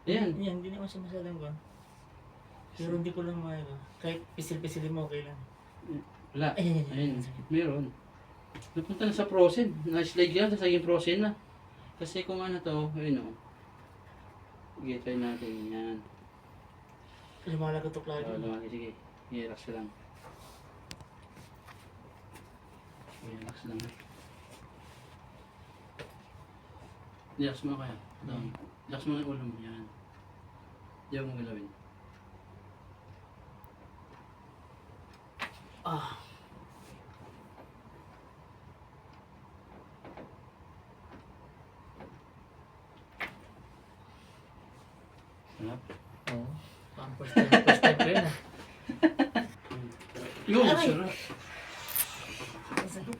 Ayan. Yan, hindi naman siya masyadong ba. Pero hindi ko lang makaya. Kahit pisil-pisilin mo, okay lang. Wala. Ay, Ayun. Meron. Napunta na sa frozen. Na-slide yan, sa saging frozen na. Kasi kung ano to, ayun o. Sige, try natin. Yan. Lumalagotok lagi. Lumaki. Sige. Relax ka lang. Relax lang. Relax mo kaya. Relax mo yung ulo mo. Yan. Diyan mo galawin. Ah. Sarap. Oo. Parang first time ko yun ah. Yun, Aray! sarap. Ang sakit.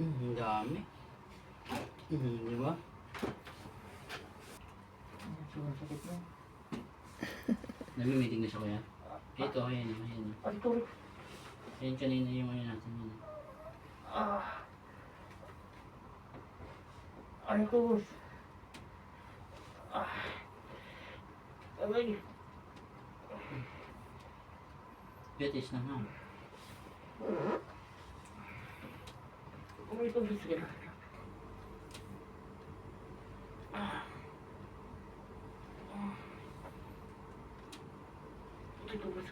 Ang dami. Di ba? Sobrang sakit mo. Nag-meeting na siya kaya? Ito, ayan. Ay, ito. Ayan kanina yung ano natin yun. Ah. Ay, ko, boss. Ah. Aray. Betis na ha. Ay, ito, boss. Ah. Ito, boss.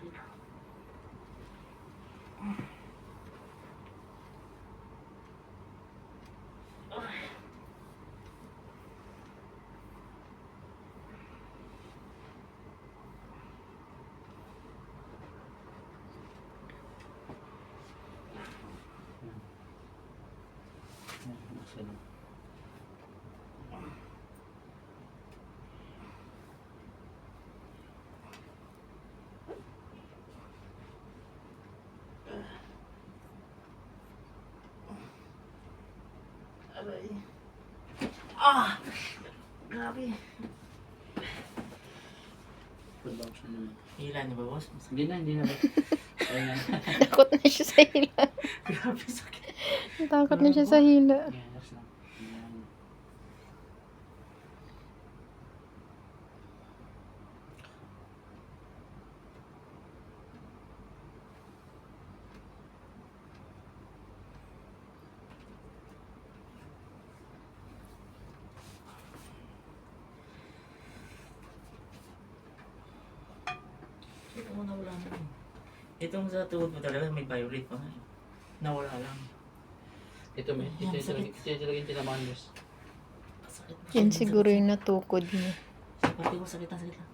Aray. Ah! Grabe. Pagbawas na naman. Hila niyo ba, boss? Hindi na. Ayan. Takot na siya sa hila. Grabe sakit. Takot na siya sa hila. Ayan, relax lang. Ayan. Ito mo nawala na rin. Itong sa tuhod mo talaga may violate pa nga. Nawala lang. Ito Ayan, sakit. talaga yung tinamaan, boss. Sakit. Yan siguro yung natukod niya. Pati mo sakit na sakit lang.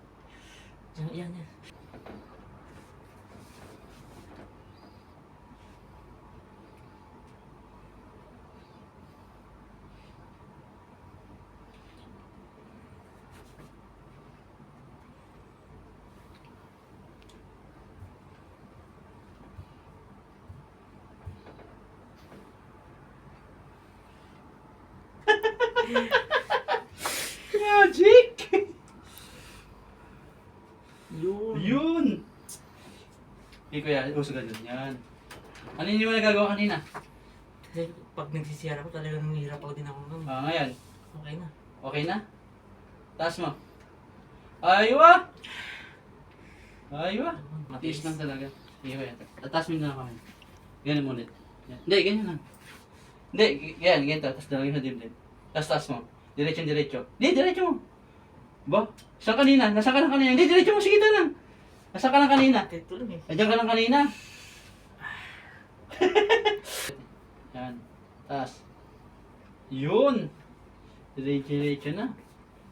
Yan. Magic! Yun. Yun! Hindi kuya, uso ka dun. Yan. Ano yung mo nagagawa kanina? Kasi pag nagsisiyara ko talagang nanghihirap ako din ako nun. Ngayon. Okay na. Okay na? Taas mo. Aywa! Matiis lang talaga. Sige kuya. Taas mo na lang kami. Ganyan mo ulit. Yan. Hindi, ganyan lang. Hindi, ganyan. Tapos dalagin sa dibdib. Tapos taas mo. Diretso. Hindi, diretso mo. Ba? Saan kanina? Nasaan ka lang kanina? Hindi, diretso mo. Sige lang. Nasaan ka lang kanina? Ito lang eh. Nandiyan ka lang kanina. Yan. Taas. Yun. Diretso na.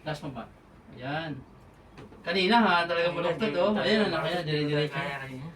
Taas mo ba? Yan. Kanina ha, talagang baluktot oh. Ayan, kaya dire-diretso. Kaya kanina.